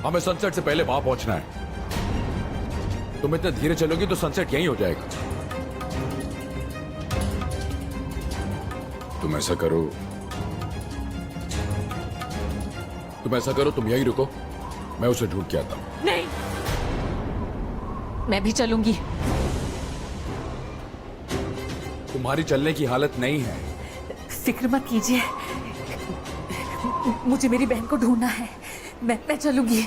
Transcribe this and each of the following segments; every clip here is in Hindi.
हमें सनसेट से पहले वहां पहुंचना है। तुम इतने धीरे चलोगी तो सनसेट यहीं हो जाएगा। तुम ऐसा करो, तुम यहीं रुको, मैं उसे ढूंढ के आता हूं। नहीं, मैं भी चलूंगी। तुम्हारी चलने की हालत नहीं है। फिक्र मत कीजिए, मुझे मेरी बहन को ढूंढना है। मैं चलूंगी।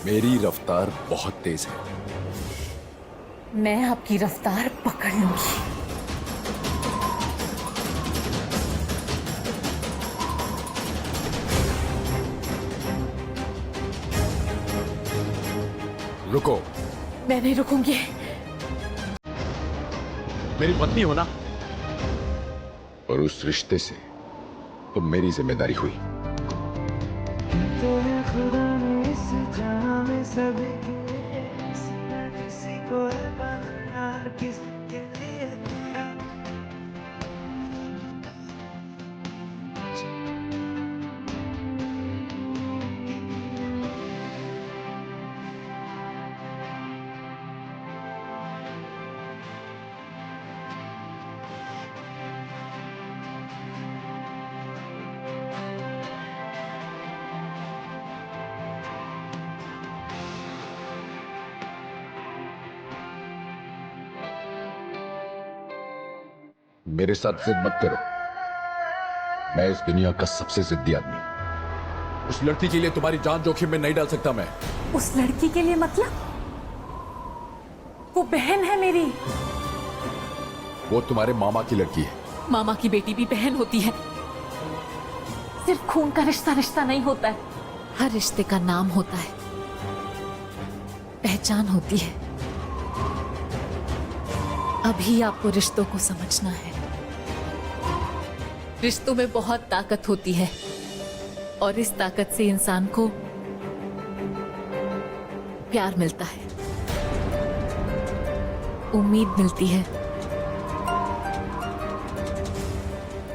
मेरी रफ्तार बहुत तेज है। मैं आपकी रफ्तार पकड़ लूंगी। रुको। मैं नहीं रुकूंगी। मेरी पत्नी हो ना, और उस रिश्ते से तो मेरी जिम्मेदारी हुई। तेरे खुदा ने इस जहां में सभी के लिए किसी न किसी को है बनाया, किसी के लिए मेरे साथ जिद मत करो। मैं इस दुनिया का सबसे जिद्दी आदमी हूं। उस लड़की के लिए तुम्हारी जान जोखिम में नहीं डाल सकता मैं। उस लड़की के लिए मतलब? वो बहन है मेरी। वो तुम्हारे मामा की लड़की है। मामा की बेटी भी बहन होती है। सिर्फ खून का रिश्ता रिश्ता नहीं होता है। हर रिश्ते का नाम होता है, पहचान होती है। अभी आपको रिश्तों को समझना है। रिश्तों में बहुत ताकत होती है और इस ताकत से इंसान को प्यार मिलता है, उम्मीद मिलती है,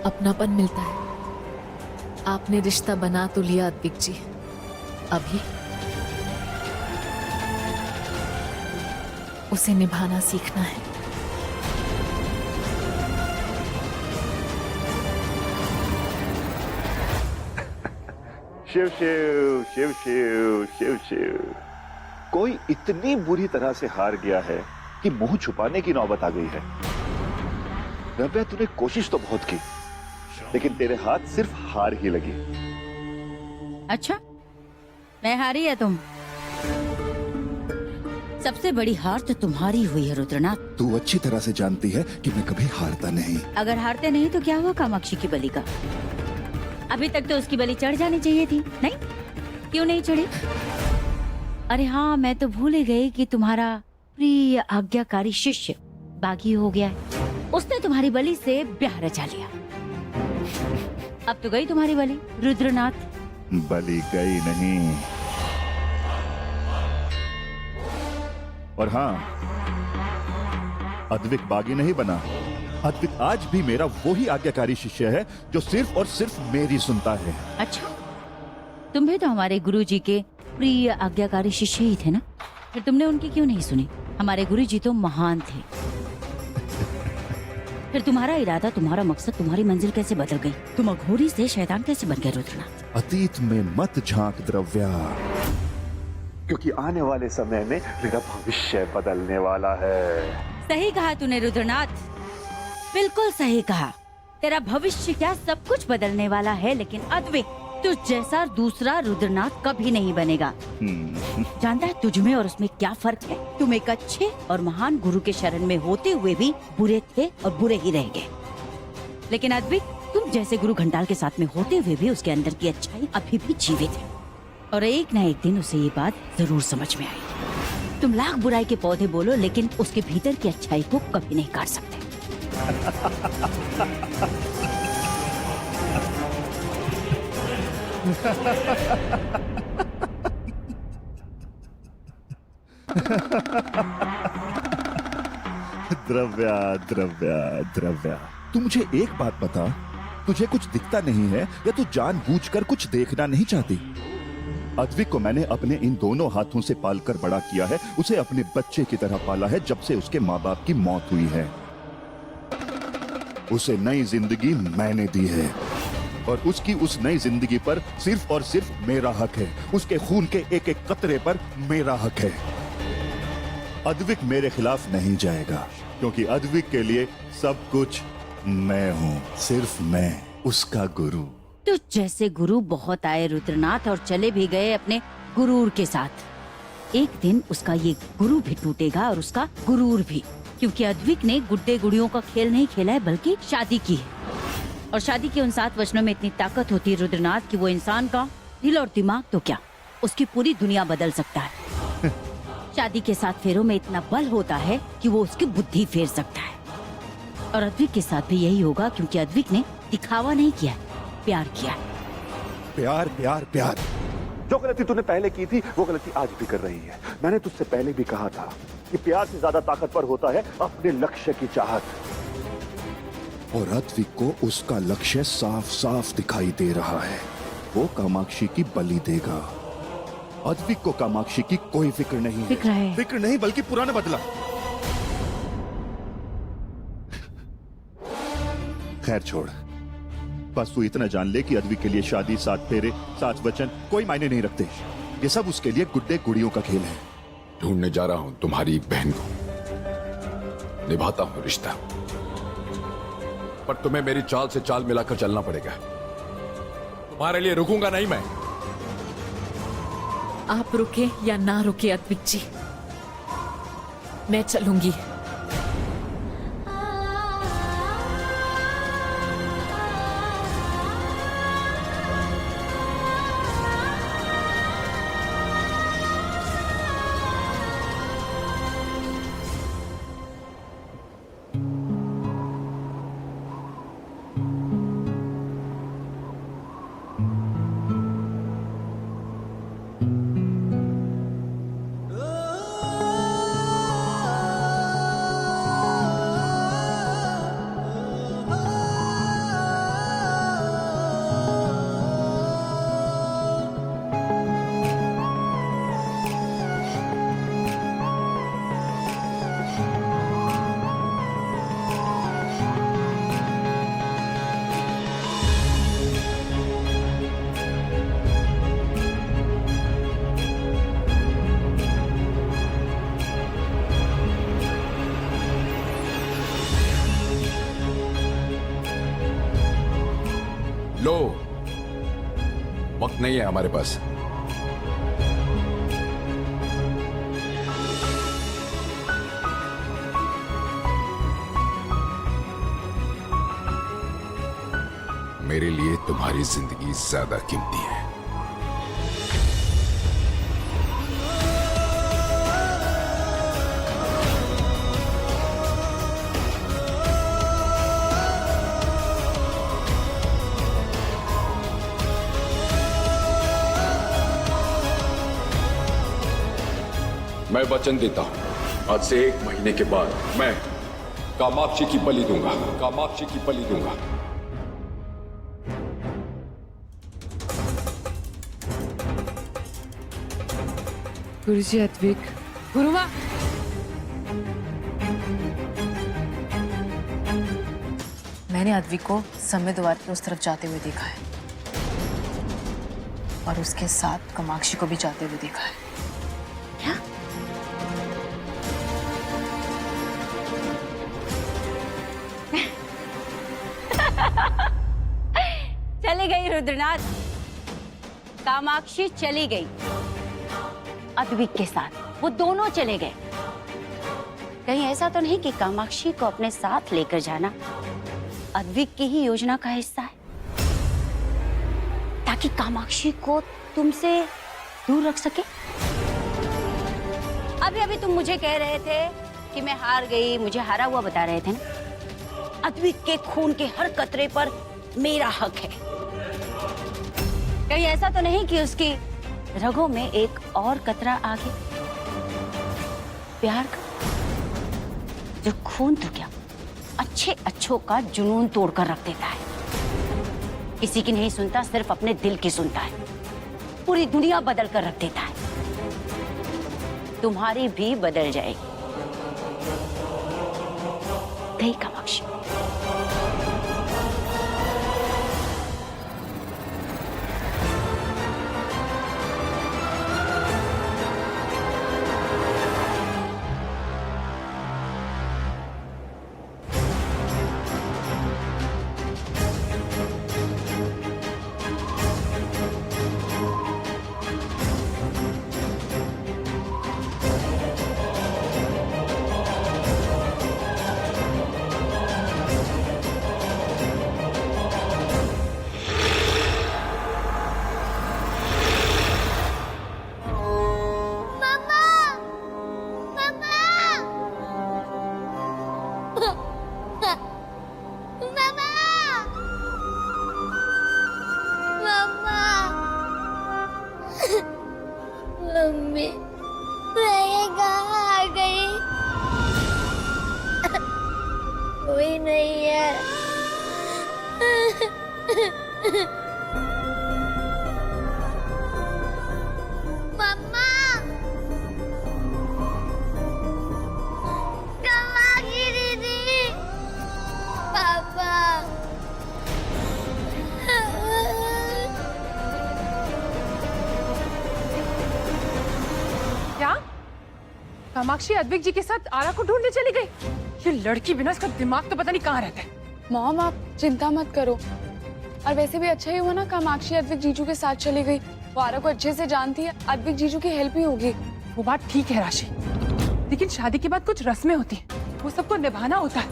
अपनापन मिलता है। आपने रिश्ता बना तो लिया अद्विक जी, अभी उसे निभाना सीखना है। शिव शिव शिव शिव शिव शिव। कोई इतनी बुरी तरह से हार गया है कि मुंह छुपाने की नौबत आ गई है। रब्या, तूने कोशिश तो बहुत की, लेकिन तेरे हाथ सिर्फ हार ही लगी। अच्छा, मैं हारी है तुम? सबसे बड़ी हार तो तुम्हारी हुई है रुद्रनाथ। तू अच्छी तरह से जानती है कि मैं कभी हारता नहीं। अगर हारते नहीं तो क्या हुआ कामाक्षी की बलि का? अभी तक तो उसकी बलि चढ़ जानी चाहिए थी, नहीं? क्यों नहीं चढ़ी? अरे हाँ, मैं तो भूल ही गई कि तुम्हारा प्रिय आज्ञाकारी शिष्य बागी हो गया है। उसने तुम्हारी बलि से ब्याह रचा लिया। अब तो गई तुम्हारी बलि रुद्रनाथ। बलि गई नहीं। और हाँ, अद्विक बागी नहीं बना। अद्विक आज भी मेरा वही आज्ञाकारी शिष्य है जो सिर्फ और सिर्फ मेरी सुनता है। अच्छा, तुम भी तो हमारे गुरुजी के प्रिय आज्ञाकारी शिष्य ही थे ना? फिर तुमने उनकी क्यों नहीं सुनी? हमारे गुरुजी तो महान थे। फिर तुम्हारा इरादा, तुम्हारा मकसद, तुम्हारी मंजिल कैसे बदल गई? तुम अघोरी से शैतान कैसे बन गए रुद्रनाथ? अतीत में मत झांक द्रव्या, क्योंकि आने वाले समय में मेरा भविष्य बदलने वाला है। सही कहा तूने रुद्रनाथ, बिल्कुल सही कहा। तेरा भविष्य क्या, सब कुछ बदलने वाला है, लेकिन अद्विक तुझ जैसा दूसरा रुद्रनाथ कभी नहीं बनेगा। जानता है तुझ में और उसमें क्या फर्क है? तुम एक अच्छे और महान गुरु के शरण में होते हुए भी बुरे थे और बुरे ही रह गए। लेकिन अद्विक, तुम जैसे गुरु घंटाल के साथ में होते हुए भी उसके अंदर की अच्छाई अभी भी जीवित है, और एक न एक दिन उसे ये बात जरूर समझ में आएगी। तुम लाख बुराई के पौधे बोलो, लेकिन उसके भीतर की अच्छाई को कभी नहीं काट सकते। द्रव्या द्रव्या द्रव्या, तू मुझे एक बात बता, तुझे कुछ दिखता नहीं है या तू जानबूझकर कुछ देखना नहीं चाहती? अद्विक को मैंने अपने इन दोनों हाथों से पालकर बड़ा किया है, उसे अपने बच्चे की तरह पाला है जब से उसके माँ बाप की मौत हुई है। उसे नई जिंदगी मैंने दी है और उसकी उस नई जिंदगी पर सिर्फ और सिर्फ मेरा हक है। उसके खून के एक एक कतरे पर मेरा हक है। अद्विक मेरे खिलाफ नहीं जाएगा क्योंकि अद्विक के लिए सब कुछ मैं हूँ, सिर्फ मैं, उसका गुरु। तुझ जैसे गुरु बहुत आए रुद्रनाथ और चले भी गए अपने गुरूर के साथ। एक दिन उसका ये गुरु भी टूटेगा और उसका गुरूर भी, क्योंकि अद्विक ने गुड्डे गुड़ियों का खेल नहीं खेला है बल्कि शादी की है। और शादी के उन 7 वचनों में इतनी ताकत होती है रुद्रनाथ कि वो इंसान का दिल और दिमाग तो क्या, उसकी पूरी दुनिया बदल सकता है। शादी के 7 फेरों में इतना बल होता है कि वो उसकी बुद्धि फेर सकता है। और अद्विक के साथ भी यही होगा क्योंकि अद्विक ने दिखावा नहीं किया, प्यार किया। प्यार प्यार प्यार। जो गलती तूने पहले की थी वो गलती आज भी कर रही है। मैंने तुझसे पहले भी कहा था कि प्यार से ज्यादा ताकतवर होता है अपने लक्ष्य की चाहत। और अद्विक को उसका लक्ष्य साफ साफ दिखाई दे रहा है। वो कामाक्षी की बलि देगा। अद्विक को कामाक्षी की कोई फिक्र नहीं फिक्र है। फिक्र नहीं बल्कि पुराना बदला। खैर छोड़, बस तू इतना जान ले कि अद्विक के लिए शादी, 7 फेरे, 7 वचन कोई मायने नहीं रखते। ये सब उसके लिए गुड्डे गुड़ियों का खेल है। ढूंढने जा रहा हूं तुम्हारी बहन को, निभाता हूं रिश्ता, पर तुम्हें मेरी चाल से चाल मिलाकर चलना पड़ेगा। तुम्हारे लिए रुकूंगा नहीं मैं। आप रुके या ना रुके अद्विक जी, मैं चलूंगी। लो, वक्त नहीं है हमारे पास। मेरे लिए तुम्हारी जिंदगी ज्यादा कीमती है। मैं वचन देता हूं, आज से 1 महीने के बाद मैं कामाक्षी की बलि दूंगा, कामाक्षी की बलि दूंगा। गुरुजी अद्विक, गुरुमा। मैंने अद्विक को समय द्वार के उस तरफ जाते हुए देखा है और उसके साथ कामाक्षी को भी जाते हुए देखा है। क्या? चली गई रुद्रनाथ, कामाक्षी चली गई अद्विक के साथ, वो दोनों चले गए। कहीं ऐसा तो नहीं कि कामाक्षी को अपने साथ लेकर जाना अद्विक की ही योजना का हिस्सा है, ताकि कामाक्षी को तुमसे दूर रख सके? अभी अभी तुम मुझे कह रहे थे कि मैं हार गई, मुझे हारा हुआ बता रहे थे ना। अद्विक के खून के हर कतरे पर मेरा हक है। कहीं ऐसा तो नहीं कि उसकी रगों में एक और कतरा आ गया प्यार का, जो खून तो क्या अच्छे अच्छों का जुनून तोड़कर रख देता है। किसी की नहीं सुनता, सिर्फ अपने दिल की सुनता है। पूरी दुनिया बदल कर रख देता है। तुम्हारी भी बदल जाएगी। गई कामाक्षी। मम्मी मैं कहाँ आ गई? कोई नहीं है। मम्मा कामाक्षी दीदी, पापा। क्या कामाक्षी अद्विक जी के साथ आरा को ढूंढने चली गई? ये लड़की बिना इसका दिमाग तो पता नहीं कहाँ रहता है। मॉम आप चिंता मत करो। और वैसे भी अच्छा ही हुआ ना कामाक्षी अद्विक जीजू के साथ चली गई। वो आरा को अच्छे से जानती है, अद्विक जीजू की हेल्प ही होगी। वो बात ठीक है राशि, लेकिन शादी के बाद कुछ रस्में होती हैं, वो सबको निभाना होता है।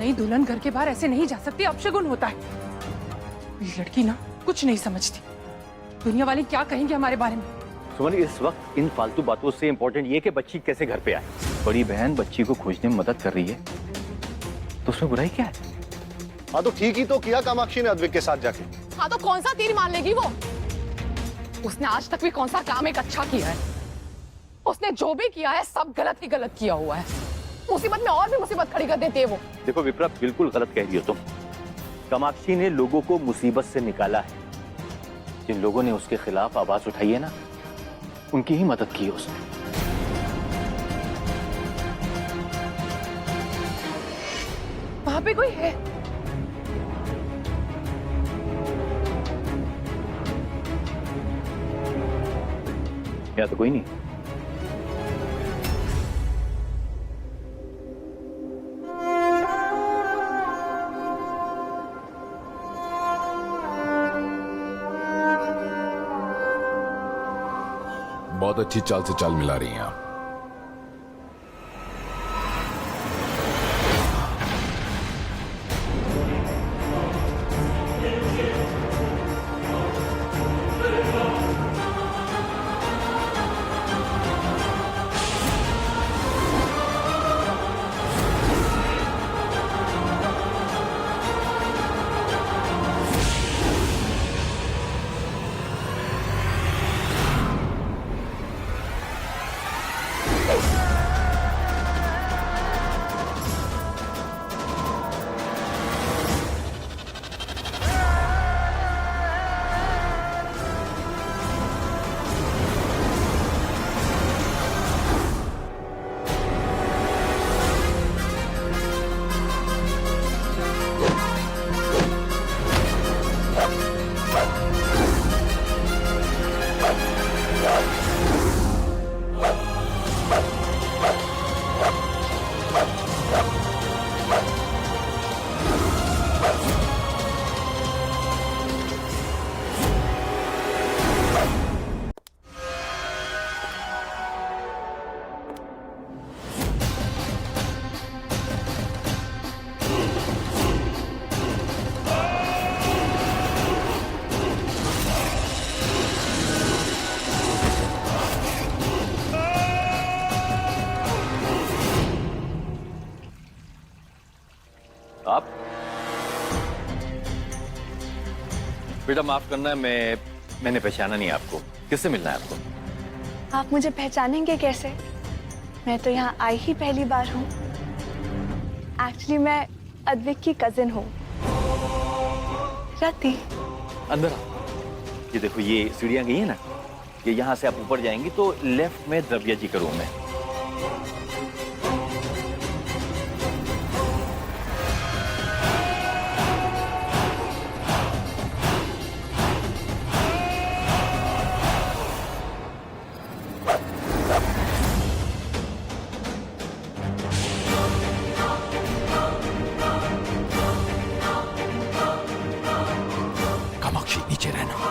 नई दुल्हन घर के बाहर ऐसे नहीं जा सकती, अपशगुन होता है। ये लड़की ना कुछ नहीं समझती। दुनिया वाले क्या कहेंगे हमारे बारे में? सुमन, इस वक्त इन फालतू बातों से इम्पोर्टेंट ये कि बच्ची कैसे घर पे आए। बड़ी बहन बच्ची को खोजने में मदद कर रही है, तो उसमें बुराई क्या है? हाँ तो ठीक ही तो किया कामाक्षी ने अद्विक के साथ जाके। हाँ तो कौन सा तीर मार लेगी वो? उसने आज तक भी कौन सा काम एक अच्छा किया है? उसने जो भी किया है सब गलत ही गलत किया हुआ है। मुसीबत में और भी मुसीबत खड़ी कर देती है वो। देखो विप्रा, बिल्कुल गलत कह रही हो तुम। कामाक्षी ने लोगों को मुसीबत से निकाला है। जिन लोगों ने उसके खिलाफ आवाज उठाई है ना, उनकी ही मदद की है उसने। वहां पे कोई है? या तो कोई नहीं। बहुत अच्छी चाल से चाल मिला रही हैं आप। आप बेटा माफ करना, मैंने पहचाना नहीं आपको। किससे मिलना है आपको? आप मुझे पहचानेंगे कैसे? मैं तो यहाँ आई ही पहली बार हूँ। एक्चुअली मैं अद्विक की कजिन हूँ। जाती। अंदर आ। ये देखो, ये सीढ़ियां गई है ना, ये यहाँ से आप ऊपर जाएंगी तो लेफ्ट में द्रव्या जी का रूम है। कामाक्षी नीचे रहना।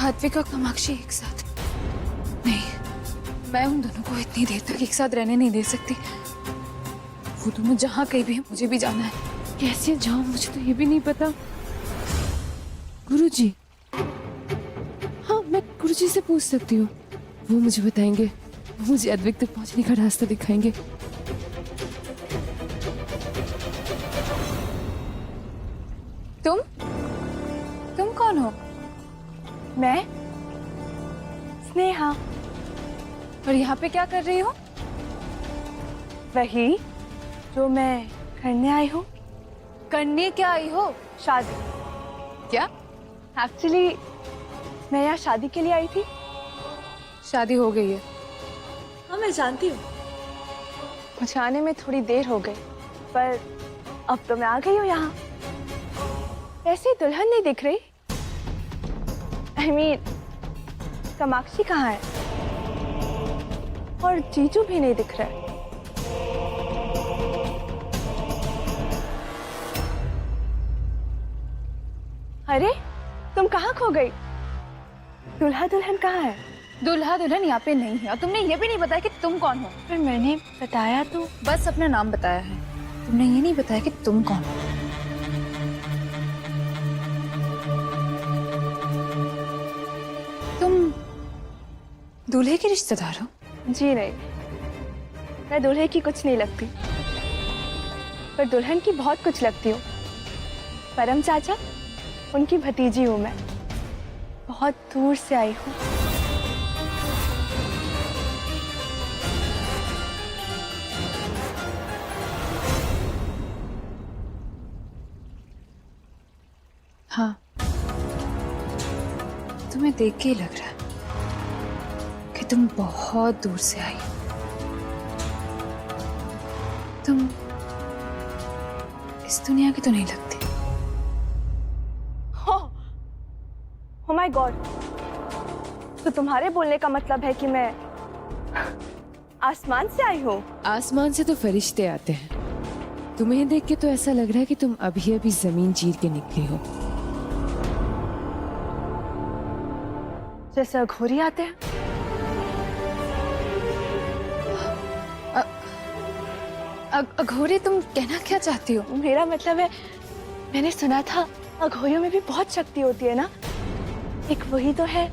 अद्विक और कामाक्षी एक साथ नहीं, मैं उन दोनों को इतनी देर तक एक साथ रहने नहीं दे सकती। वो दोनों जहाँ कहीं भी है मुझे भी जाना है। कैसे जाऊं मुझे तो ये भी नहीं पता। गुरुजी, हाँ मैं गुरुजी से पूछ सकती हूँ, वो मुझे बताएंगे, वो मुझे अद्विक तक पहुंचने का रास्ता दिखाएंगे। तुम कौन हो? मैं स्नेहा। और यहाँ पे क्या कर रही हो? वही जो मैं करने आई हूँ। करने क्या आई हो? शादी। क्या? एक्चुअली मैं यहाँ शादी के लिए आई थी। शादी हो गई है? हाँ मैं जानती हूँ, मुझे आने में थोड़ी देर हो गई, पर अब तो मैं आ गई हूँ यहाँ। ऐसे दुल्हन नहीं दिख रही। I mean, कामाक्षी कहाँ है? और जीजू भी नहीं दिख रहा है। अरे तुम कहाँ खो गई? दुल्हा दुल्हन कहाँ है? दुल्हा दुल्हन यहाँ पे नहीं है, और तुमने ये भी नहीं बताया कि तुम कौन हो। पर मैंने बताया तो। बस अपना नाम बताया है, तुमने ये नहीं बताया कि तुम कौन हो। तुम दूल्हे के रिश्तेदार हो? जी नहीं, मैं दूल्हे की कुछ नहीं लगती, पर दुल्हन की बहुत कुछ लगती हूँ। परम चाचा, उनकी भतीजी हूँ मैं। बहुत दूर से आई हूँ। हाँ, तुम्हें देख के ही लग रहा है कि तुम बहुत दूर से आई। तुम इस दुनिया की तो नहीं लगती। Oh my God! तो तुम्हारे बोलने का मतलब है कि मैं आसमान से आई हूँ? आसमान से तो फरिश्ते आते हैं, तुम्हें देख के तो ऐसा लग रहा है कि तुम अभी अभी जमीन चीर के निकली हो। जैसे अघोरी आते हैं। अघोरी? तुम कहना क्या चाहती हो? मेरा मतलब है, मैंने सुना था अघोरियों में भी बहुत शक्ति होती है ना। एक वही तो है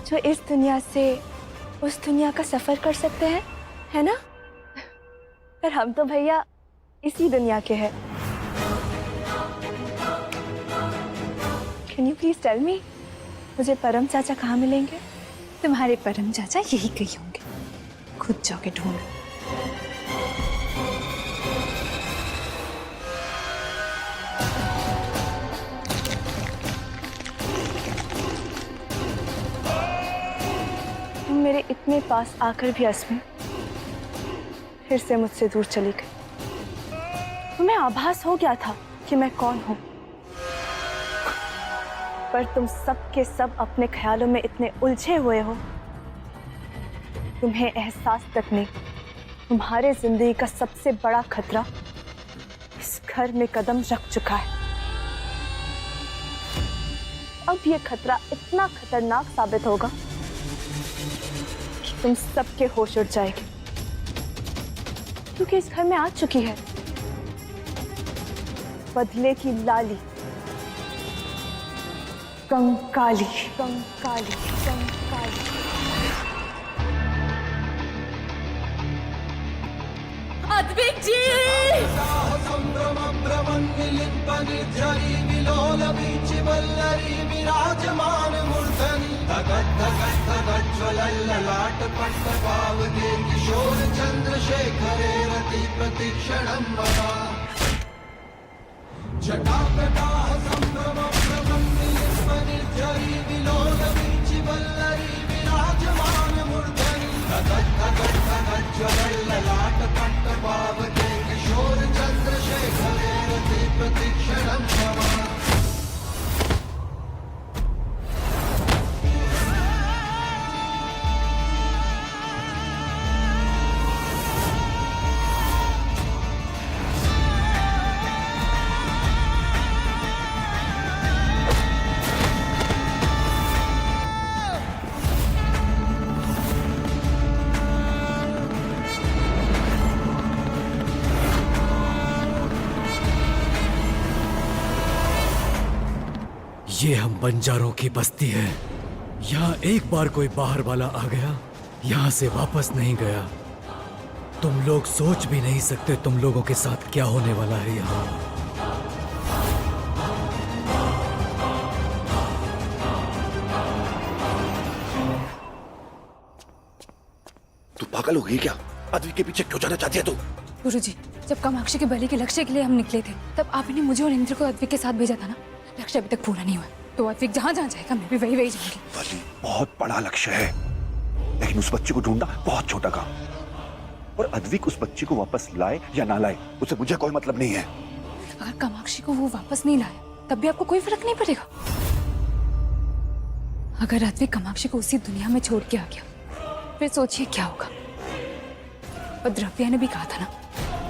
जो इस दुनिया से उस दुनिया का सफर कर सकते हैं, है ना? पर हम तो भैया इसी दुनिया के हैं। Can you please tell me, मुझे परम चाचा कहाँ मिलेंगे? तुम्हारे परम चाचा यही कहीं होंगे, खुद जाके ढूंढ। तुम मेरे इतने पास आकर भी अस्मी फिर से मुझसे दूर चली गई। तुम्हें आभास हो गया था कि मैं कौन हूं, पर तुम सब के सब अपने ख्यालों में इतने उलझे हुए हो, तुम्हें एहसास तक नहीं तुम्हारे जिंदगी का सबसे बड़ा खतरा इस घर में कदम रख चुका है। अब ये खतरा इतना खतरनाक साबित होगा कि तुम सबके होश उड़ जाएंगे, क्योंकि इस घर में आ चुकी है बदले की लाली, कंकाली, कंकाली, कंकाली। अद्विक जी! ये हम बंजारों की बस्ती है। यहाँ एक बार कोई बाहर वाला आ गया, यहाँ से वापस नहीं गया। तुम लोग सोच भी नहीं सकते तुम लोगों के साथ क्या होने वाला है यहाँ। तू पागल हो गई क्या? अद्विक के पीछे क्यों जाना चाहती है तू? गुरुजी, जब कामाक्षी के बलि के लक्ष्य के लिए हम निकले थे, तब आपने मुझे और इंद्र को अद्विक के साथ भेजा था ना। लक्ष्य अभी तक पूरा नहीं हुआ, तो अद्विक जहाँ जहाँ जाएगा मैं भी वही वही जाऊंगी। बलि बहुत बड़ा लक्ष्य है, लेकिन उस बच्चे को ढूंढना बहुत छोटा काम। और अद्विक उस बच्चे को वापस लाए या ना लाए, उससे मुझे कोई मतलब नहीं है। अगर कामाक्षी को वो वापस नहीं लाया, तब भी आपको कोई फर्क नहीं पड़ेगा। अगर अद्विक कामाक्षी को उसी दुनिया में छोड़ के आ गया, फिर सोचिए क्या होगा। और द्रव्या ने भी कहा था ना,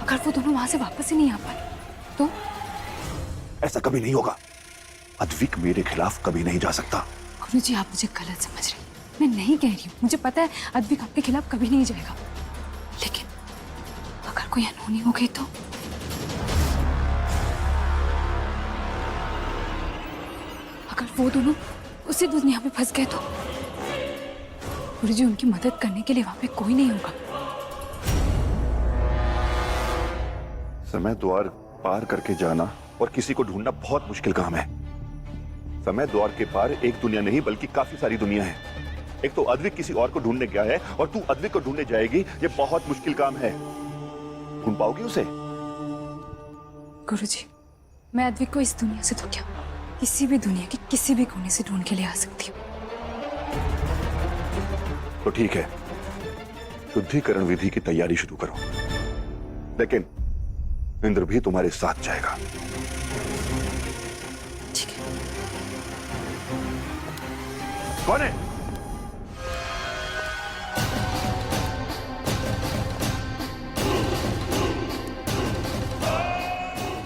अगर वो दोनों वहां से वापस ही नहीं आ पाए तो? ऐसा कभी नहीं होगा। अद्विक मेरे खिलाफ कभी नहीं जा सकता। गुरुजी, आप मुझे गलत समझ रहे हैं। मैं नहीं कह रही हूँ, मुझे पता है अद्विक आपके खिलाफ कभी नहीं जाएगा, लेकिन अगर कोई अनहोनी हो गई तो? अगर वो दोनों उसी दुनिया में फंस गए तो? गुरुजी, उनकी मदद करने के लिए वहां पे कोई नहीं होगा। समय द्वार पार करके जाना और किसी को ढूंढना बहुत मुश्किल काम है। समय द्वार के पार एक दुनिया नहीं बल्कि काफी सारी दुनिया है। एक तो अद्विक किसी और को ढूंढने गया है और तू अद्विक को ढूंढने जाएगी, ये बहुत मुश्किल काम है। ढूंढ पाओगी उसे? गुरुजी, मैं अद्विक को इस दुनिया से तो क्या, किसी भी दुनिया के किसी भी कोने से ढूंढ के ले आ सकती हूँ। तो ठीक है, शुद्धिकरण विधि की तैयारी शुरू करो, लेकिन इंद्र भी तुम्हारे साथ जाएगा। ठीक है। कौन है?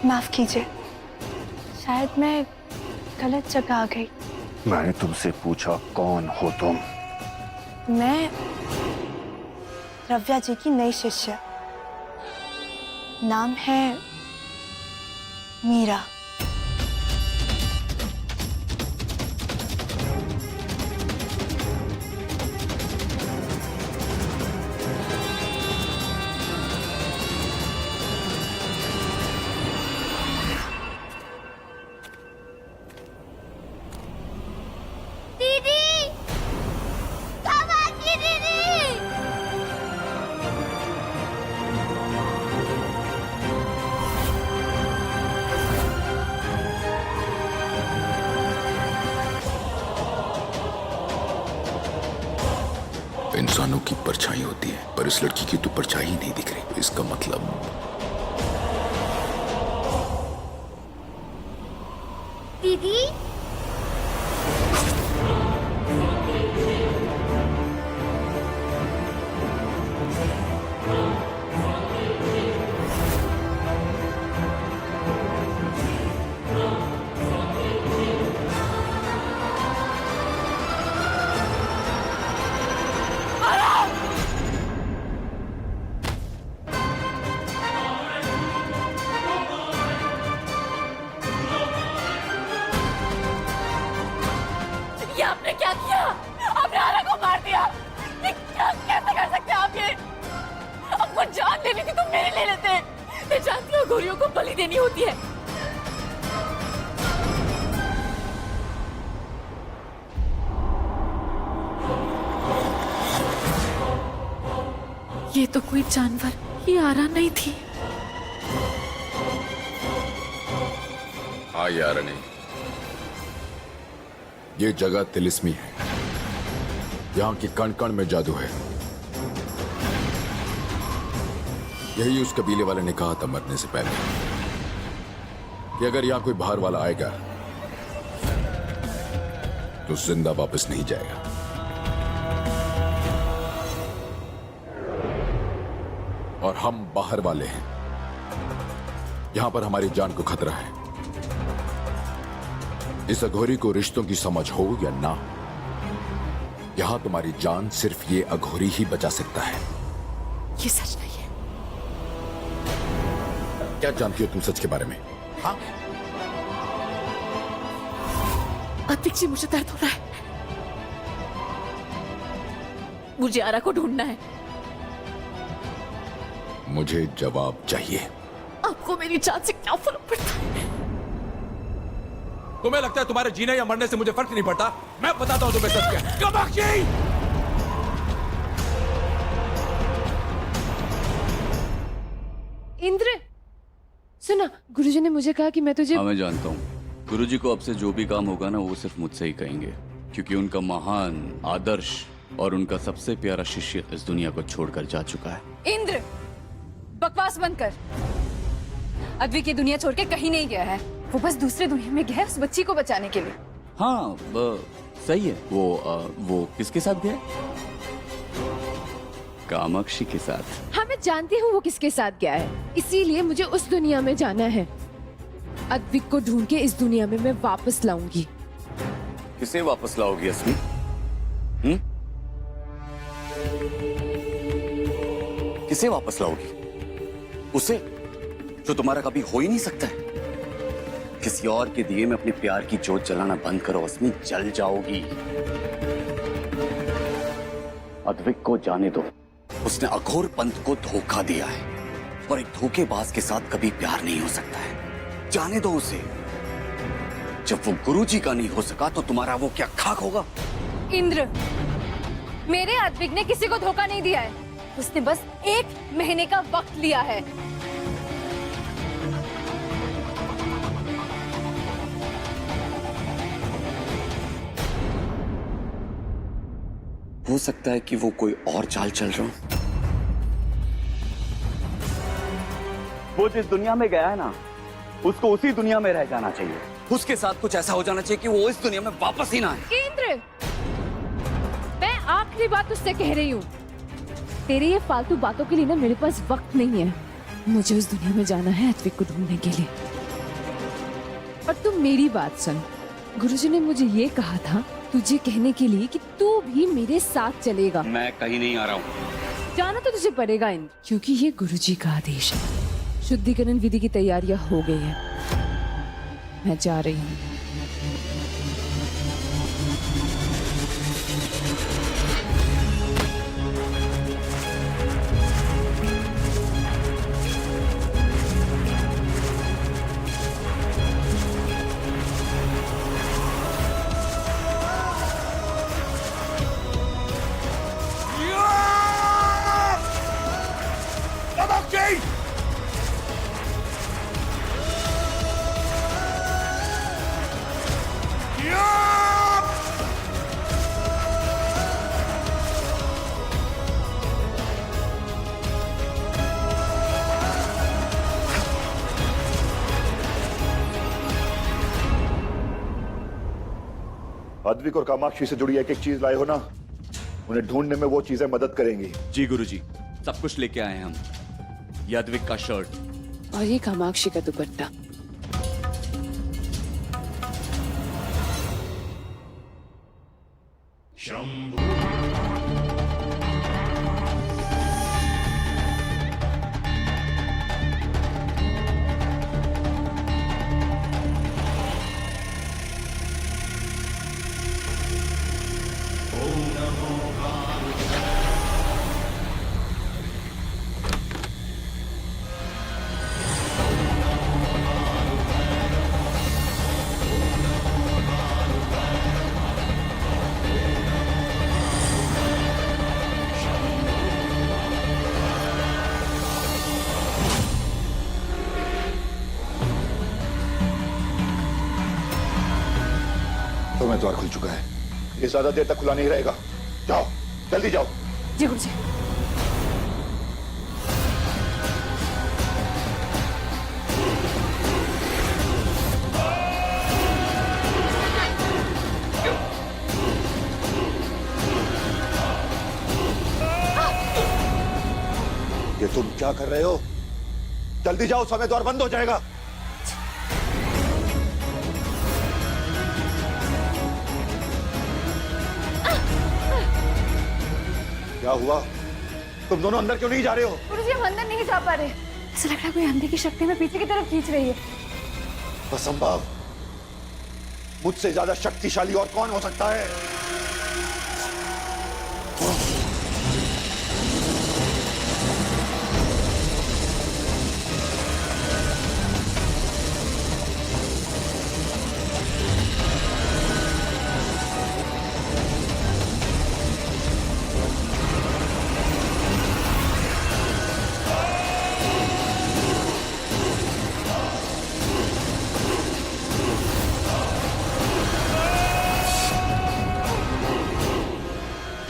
माफ कीजिए, शायद मैं गलत जगह आ गई। मैंने तुमसे पूछा कौन हो तुम? मैं रव्या जी की नई शिष्य, नाम है मीरा। की परछाई होती है, पर इस लड़की की तो परछाई ही नहीं दिख रही। तो इसका मतलब दीदी ये आपने क्या किया? आपने आरा को मार दिया। ये क्या कैसे कर सकते हैं आप ये? आपको जान लेनी थी तो मेरे ले लेते। मैं जानती हूँ गोरियों को बलि देनी होती है। ये तो कोई जानवर, ये आरा नहीं थी। हाँ यार नहीं, ये जगह तिलिस्मी है। यहाँ की कण कण में जादू है। यही उस कबीले वाले ने कहा था मरने से पहले कि अगर यहाँ कोई बाहर वाला आएगा तो जिंदा वापस नहीं जाएगा। और हम बाहर वाले हैं। यहां पर हमारी जान को खतरा है। इस अघोरी को रिश्तों की समझ हो या ना, यहां तुम्हारी जान सिर्फ ये अघोरी ही बचा सकता है। ये सच नहीं है। क्या जानती हो तुम सच के बारे में? हाँ, अतिक जी, मुझे दर्द हो रहा है। मुझे आरा को ढूंढना है। मुझे जवाब चाहिए। आपको मेरी जान से क्या फर्क पड़ता है? तुम्हें लगता है तुम्हारे जीने या मरने से मुझे फर्क नहीं पड़ता? मैं बताता हूं तुम्हें सच क्या। कामाक्षी! इंद्र, सुना, गुरुजी ने मुझे कहा कि मैं तुझे। हाँ, मैं जानता हूँ। गुरुजी को अब से जो भी काम होगा ना, वो सिर्फ मुझसे ही कहेंगे, क्योंकि उनका महान आदर्श और उनका सबसे प्यारा शिष्य इस दुनिया को छोड़कर जा चुका है। इंद्र, बकवास बंद कर। अद्विक ये दुनिया छोड़ के कहीं नहीं गया है। वो बस दूसरे दुनिया में गया है उस बच्ची को बचाने के लिए। हाँ, सही है। वो किसके साथ गया? कामाक्षी के साथ। हाँ, मैं जानती हूँ वो किसके साथ गया है, इसीलिए मुझे उस दुनिया में जाना है। अद्विक को ढूंढ के इस दुनिया में मैं वापस लाऊंगी। किसे वापस लाओगी अस्मी? किसे वापस लाओगी? उसे जो तुम्हारा कभी हो ही नहीं सकता है। किसी और के दिए में अपने प्यार की जोत जलाना बंद करो अस्मी, जल जाओगी। अद्विक को जाने दो। उसने अघोर पंथ को धोखा दिया है और एक धोखेबाज के साथ कभी प्यार नहीं हो सकता है। जाने दो उसे। जब वो गुरुजी का नहीं हो सका तो तुम्हारा वो क्या खाक होगा? इंद्र, मेरे अद्विक ने किसी को धोखा नहीं दिया है। उसने बस 1 महीने का वक्त लिया है। हो सकता है कि वो कोई और चाल चल रहा हो। वो जिस दुनिया में गया है ना, उसको उसी दुनिया में रह जाना चाहिए। उसके साथ कुछ ऐसा हो जाना चाहिए कि वो इस दुनिया में वापस ही ना आए। इंद्र, मैं आखिरी बात तुझसे कह रही हूँ। तेरे ये फालतू बातों के लिए ना मेरे पास वक्त नहीं है। मुझे उस दुनिया में जाना है अद्विक को ढूंढने के लिए। और तुम मेरी बात सुन। गुरुजी ने मुझे ये कहा था तुझे कहने के लिए कि तू भी मेरे साथ चलेगा। मैं कहीं नहीं आ रहा हूँ। जाना तो तुझे पड़ेगा इंद्र, क्योंकि ये गुरुजी का आदेश है। शुद्धिकरण विधि की तैयारियां हो गई है। मैं जा रही हूँ। अद्विक और कामाक्षी से जुड़ी एक एक चीज लाए हो ना, उन्हें ढूंढने में वो चीजें मदद करेंगी। जी गुरुजी, सब कुछ लेके आए हैं हम। ये अद्विक का शर्ट और ये कामाक्षी का दुपट्टा। तो मैं द्वार खुल चुका है, ये ज्यादा देर तक खुला नहीं रहेगा। जाओ, जल्दी जाओ। जी गुरुजी। ये तुम क्या कर रहे हो? जल्दी जाओ, समय द्वार बंद हो जाएगा। क्या हुआ? तुम दोनों अंदर क्यों नहीं जा रहे हो? गुरुजी हम अंदर नहीं जा पा रहे। ऐसा लग रहा है कोई अंधे की शक्ति में पीछे की तरफ खींच रही है। असंभव, मुझसे ज्यादा शक्तिशाली और कौन हो सकता है?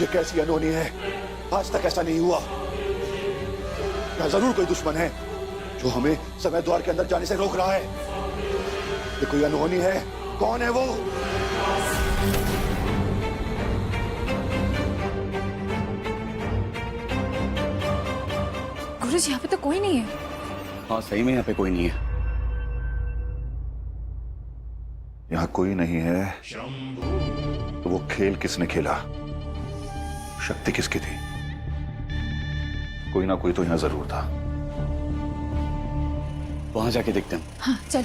ये कैसी अनहोनी है? आज तक ऐसा नहीं हुआ। या जरूर कोई दुश्मन है जो हमें समय द्वार के अंदर जाने से रोक रहा है। ये कोई अनहोनी है। कौन है वो? गुरुजी यहाँ पे तो कोई नहीं है। हाँ सही में यहाँ पे कोई नहीं है। यहाँ कोई नहीं है तो वो खेल किसने खेला? शक्ति किसकी थी? कोई ना कोई तो यहाँ जरूर था। वहां जाके देखते हैं। हाँ चल।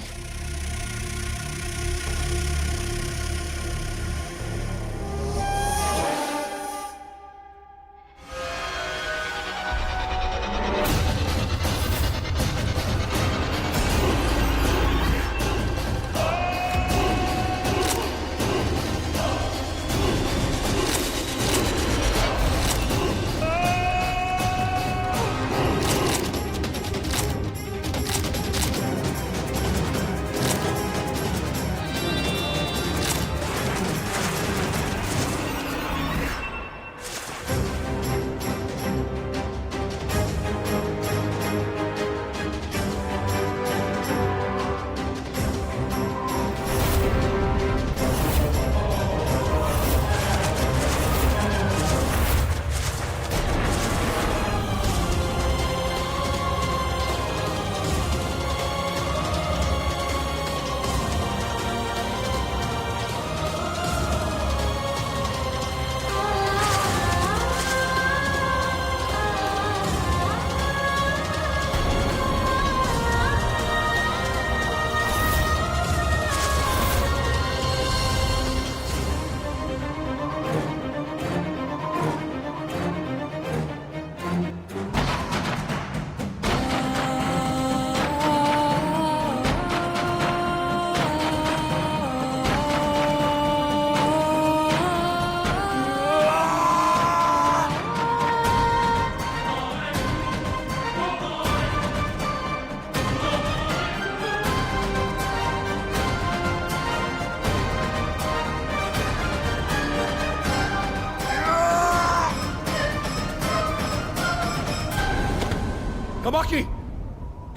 कामाक्षी,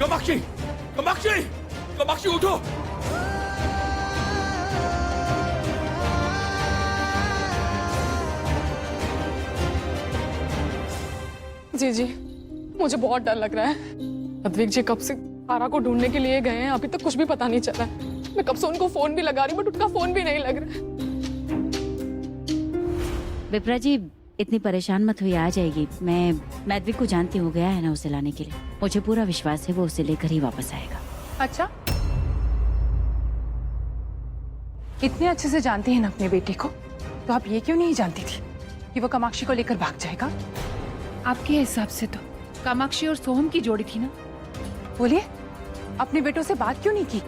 कामाक्षी, कामाक्षी, कामाक्षी उठो। जी जी, मुझे बहुत डर लग रहा है। अद्विक जी कब से आरा को ढूंढने के लिए गए हैं, अभी तक कुछ भी पता नहीं चला है। मैं कब से उनको फोन भी लगा रही हूँ, बट उनका फोन भी नहीं लग रहा है। विप्रा जी इतनी परेशान मत हुई, आ जाएगी। मैं अद्विक को जानती हूँ, गया है ना उसे लाने के लिए। मुझे पूरा विश्वास है वो उसे लेकर ही वापस आएगा। अच्छा, इतने अच्छे से जानती हैं ना अपने बेटे को, तो आप ये क्यों नहीं जानती थी कि वो कामाक्षी को लेकर भाग जाएगा? आपके हिसाब से तो कामाक्षी और सोहम की जोड़ी थी ना। बोलिए, अपने बेटों से बात क्यों नहीं की?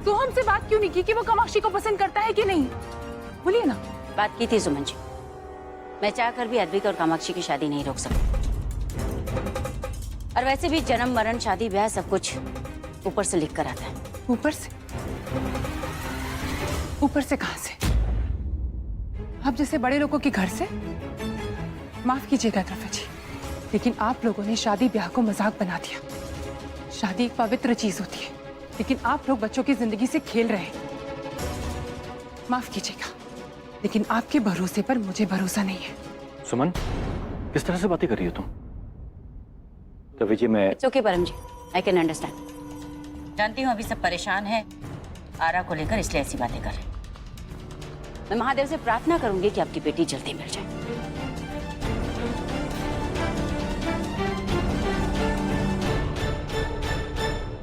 सोहम से बात क्यों नहीं की कि वो कामाक्षी को पसंद करता है कि नहीं? बोलिए ना। बात की थी सुमन जी, मैं चाहकर भी अद्विक और कामाक्षी की शादी नहीं रोक सकती। और वैसे भी जन्म मरण शादी ब्याह सब कुछ ऊपर से लिख कर आता है। ऊपर से? ऊपर से कहां से? आप जैसे बड़े लोगों के घर से? माफ कीजिएगा त्रिफा जी, लेकिन आप लोगों ने शादी ब्याह को मजाक बना दिया। शादी एक पवित्र चीज होती है, लेकिन आप लोग बच्चों की जिंदगी से खेल रहे हैं। माफ कीजिएगा, लेकिन आपके भरोसे पर मुझे भरोसा नहीं है। सुमन, किस तरह से बातें कर रही हो तुम? तो विजय, मैं ओके परम जी, आई कैन अंडरस्टैंड। जानती हूँ अभी सब परेशान है आरा को लेकर, इसलिए ऐसी बातें कर रहे हैं। मैं महादेव से प्रार्थना करूंगी कि आपकी बेटी जल्दी मिल जाए।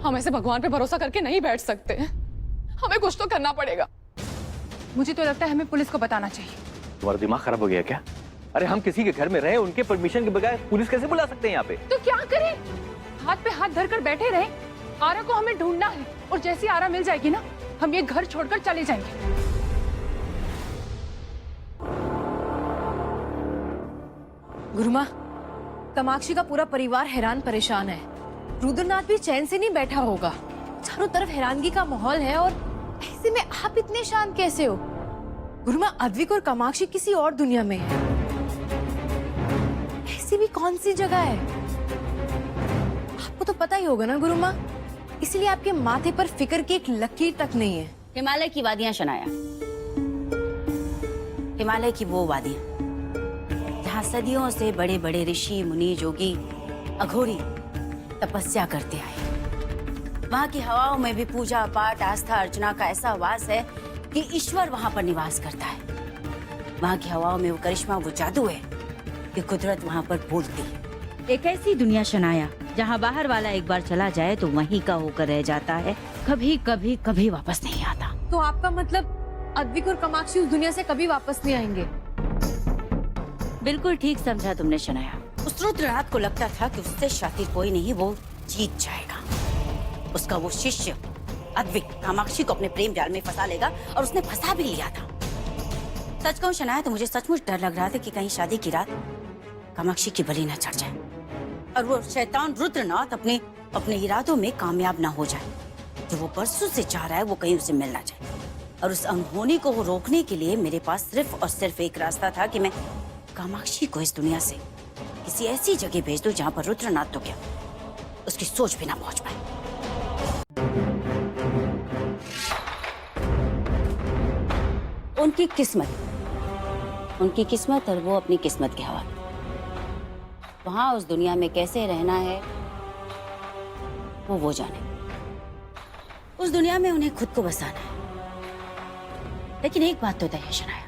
हम ऐसे भगवान पे भरोसा करके नहीं बैठ सकते, हमें कुछ तो करना पड़ेगा। मुझे तो लगता है हमें पुलिस को बताना चाहिए। तुम्हारा दिमाग खराब हो गया क्या? अरे हम किसी के घर में रहे, उनके परमिशन के बगैर पुलिस कैसे बुला सकते हैं यहाँ पे? तो क्या करें? हाथ पे हाथ धरकर बैठे रहे? आरा को हमें ढूंढना है, और जैसी आरा मिल जाएगी ना, हम ये घर छोड़कर चले जाएंगे। गुरुमा, कामाक्षी का पूरा परिवार हैरान परेशान है। रुद्रनाथ भी चैन से नहीं बैठा होगा। चारों तरफ हैरानगी का माहौल है, और ऐसे में आप इतने शांत कैसे हो? गुरुमा, अद्विक और कामाक्षी किसी और दुनिया में है। ऐसी भी कौन सी जगह है? आपको तो पता ही होगा ना गुरुमा, इसलिए आपके माथे पर फिक्र की एक लकीर तक नहीं है। हिमालय की वादियां शनाया, हिमालय की वो वादियां जहाँ सदियों से बड़े बड़े ऋषि मुनि जोगी अघोरी तपस्या करते आए। वहाँ की हवाओं में भी पूजा पाठ आस्था अर्चना का ऐसा वास है कि ईश्वर वहाँ पर निवास करता है। वहाँ की हवाओं में वो करिश्मा, वो जादू है कि कुदरत वहाँ पर बोलती है। एक ऐसी दुनिया शनाया जहाँ बाहर वाला एक बार चला जाए तो वहीं का होकर रह जाता है, कभी कभी कभी वापस नहीं आता। तो आपका मतलब अद्विक और कामाक्षी उस दुनिया से कभी वापस नहीं आएंगे? बिल्कुल ठीक समझा तुमने शनाया। उस रुद्रनाथ को लगता था कि उससे शातिर कोई नहीं, वो जीत जाएगा। उसका वो शिष्य अद्विक कामाक्षी को अपने प्रेम जाल में फंसा लेगा, और उसने फंसा भी लिया था। सच कहूं शनाया, तो मुझे सचमुच डर लग रहा था कि कहीं शादी की रात कामाक्षी की बलि न चढ़ जाए और वो शैतान रुद्रनाथ अपने इरादों में कामयाब ना हो जाए। जो वो बरसों से चाह रहा है वो कहीं उसे मिल ना जाए। और उस अनहोनी को रोकने के लिए मेरे पास सिर्फ और सिर्फ एक रास्ता था कि मैं कामाक्षी को इस दुनिया से किसी ऐसी जगह भेज दूं जहां पर रुद्रनाथ तो क्या उसकी सोच भी ना पहुंच पाए। उनकी किस्मत और वो अपनी किस्मत के हवाले। वहां उस दुनिया में कैसे रहना है वो जाने। उस दुनिया में उन्हें खुद को बसाना है। लेकिन एक बात तो तय है शनाया,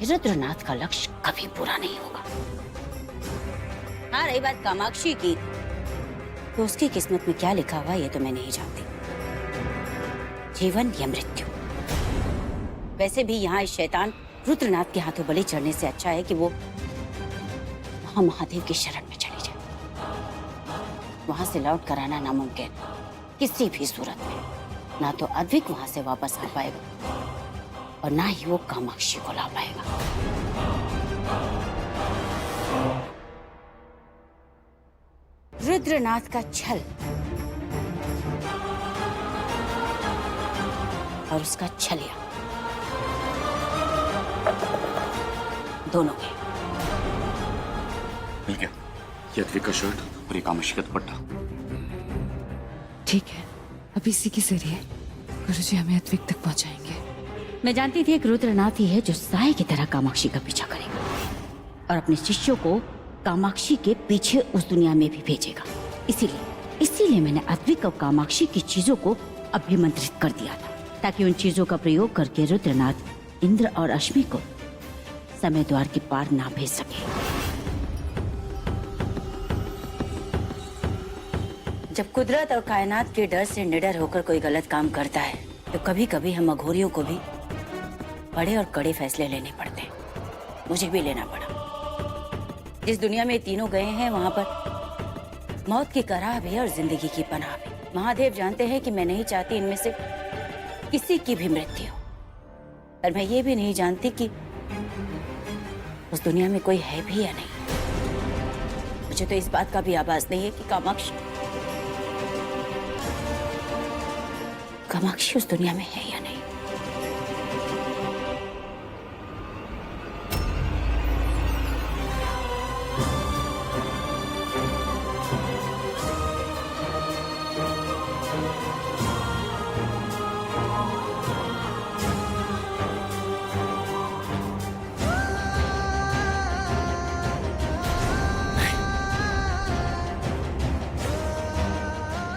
रुद्रनाथ का लक्ष्य कभी पूरा नहीं होगा। हाँ, रही बात कामाक्षी की, तो उसकी किस्मत में क्या लिखा हुआ ये तो मैं नहीं जानती, जीवन या मृत्यु। वैसे भी यहाँ इस शैतान रुद्रनाथ के हाथों बलि चढ़ने से अच्छा है कि वो वहां महादेव की शरण में चली जाए। वहां से लौट कर आना नामुमकिन किसी भी सूरत में। ना तो अद्विक वहां से वापस आ पाएगा और ना ही वो कामाक्षी को ला पाएगा। रुद्रनाथ का छल और उसका छलिया दोनों के। मिल गया ये अद्विक का शर्ट और ये कामाक्षी का दुपट्टा। ठीक है, अब इसी के जरिए गुरुजी हमें अद्विक तक पहुंचाएंगे। मैं जानती थी एक रुद्रनाथ ही है जो साए की तरह कामाक्षी का पीछा करेगा और अपने शिष्यों को कामाक्षी के पीछे उस दुनिया में भी भेजेगा। इसीलिए मैंने अद्विक और कामाक्षी की चीजों को अभिमंत्रित कर दिया था, ताकि उन चीजों का प्रयोग करके रुद्रनाथ इंद्र और अश्मी को समय द्वार के पार ना भेज सके। जब कुदरत और कायनात के डर से निडर होकर कोई गलत काम करता है तो कभी कभी हम अघोरियों को भी बड़े और कड़े फैसले लेने पड़ते हैं। मुझे भी लेना पड़ा। जिस दुनिया में तीनों गए हैं वहां पर मौत की कराह भी है और जिंदगी की पनाह भी। महादेव जानते हैं कि मैं नहीं चाहती इनमें से किसी की भी मृत्यु हो, पर मैं ये भी नहीं जानती कि उस दुनिया में कोई है भी या नहीं। मुझे तो इस बात का भी आभास नहीं है कि कामाक्षी उस दुनिया में है या नहीं।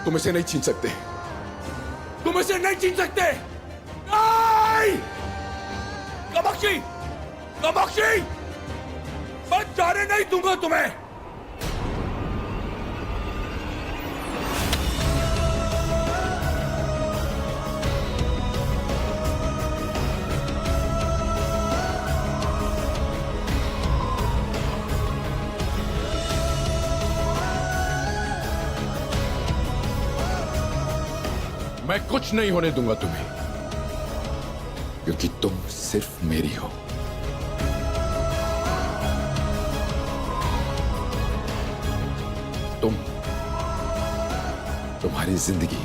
तुम इसे नहीं छीन सकते, तुम इसे नहीं छीन सकते। नहीं! कामाक्षी, कामाक्षी, मैं जाने नहीं दूंगा तुम्हें। मैं कुछ नहीं होने दूंगा तुम्हें, क्योंकि तुम सिर्फ मेरी हो। तुम्हारी जिंदगी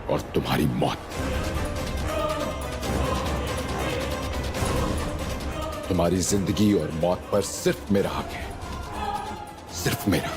और तुम्हारी मौत, तुम्हारी जिंदगी और मौत पर सिर्फ मेरा हक है, सिर्फ मेरा।